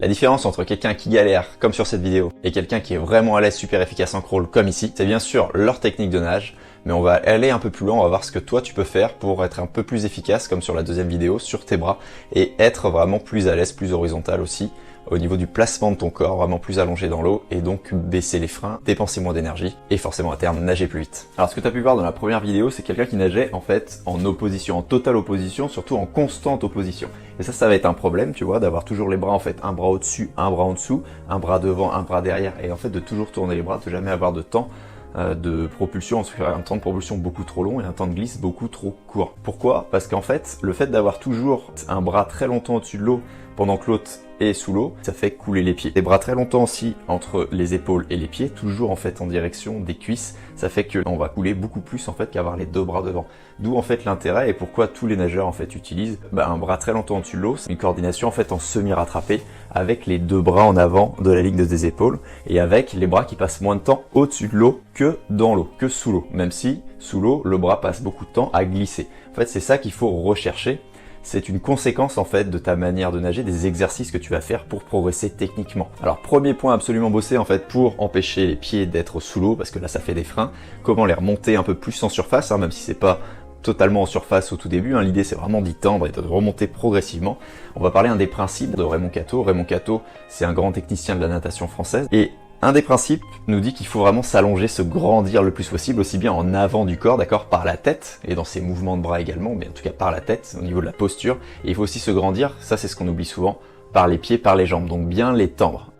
La différence entre quelqu'un qui galère, comme sur cette vidéo, et quelqu'un qui est vraiment à l'aise, super efficace en crawl, comme ici, c'est bien sûr leur technique de nage, mais on va aller un peu plus loin, on va voir ce que toi tu peux faire pour être un peu plus efficace, comme sur la deuxième vidéo, sur tes bras, et être vraiment plus à l'aise, plus horizontal aussi, au niveau du placement de ton corps, vraiment plus allongé dans l'eau, et donc baisser les freins, dépenser moins d'énergie, et forcément à terme nager plus vite. Alors ce que tu as pu voir dans la première vidéo, c'est quelqu'un qui nageait en fait en opposition, en totale opposition, surtout en constante opposition. Et ça va être un problème, tu vois, d'avoir toujours les bras en fait, un bras au-dessus, un bras en dessous, un bras devant, un bras derrière, et en fait de toujours tourner les bras, de jamais avoir de temps de propulsion, un temps de propulsion beaucoup trop long et un temps de glisse beaucoup trop court. Pourquoi? Parce qu'en fait, le fait d'avoir toujours un bras très longtemps au-dessus de l'eau pendant que l'autre est sous l'eau, ça fait couler les pieds. Les bras très longtemps aussi entre les épaules et les pieds, toujours en fait en direction des cuisses, ça fait que on va couler beaucoup plus en fait qu'avoir les deux bras devant. D'où en fait l'intérêt et pourquoi tous les nageurs en fait utilisent un bras très longtemps au-dessus de l'eau, c'est une coordination en fait en semi-rattrapé avec les deux bras en avant de la ligne des épaules et avec les bras qui passent moins de temps au-dessus de l'eau que dans l'eau, que sous l'eau, même si sous l'eau le bras passe beaucoup de temps à glisser. En fait c'est ça qu'il faut rechercher. C'est une conséquence en fait de ta manière de nager, des exercices que tu vas faire pour progresser techniquement. Alors premier point absolument bosser en fait pour empêcher les pieds d'être sous l'eau parce que là ça fait des freins. Comment les remonter un peu plus en surface, même si c'est pas totalement en surface au tout début, l'idée c'est vraiment d'y tendre et de remonter progressivement. On va parler un des principes de Raymond Queteau. Raymond Queteau c'est un grand technicien de la natation française et un des principes nous dit qu'il faut vraiment s'allonger, se grandir le plus possible, aussi bien en avant du corps, d'accord, par la tête, et dans ses mouvements de bras également, mais en tout cas par la tête, au niveau de la posture. Et il faut aussi se grandir, ça c'est ce qu'on oublie souvent, par les pieds, par les jambes, donc bien les tendre.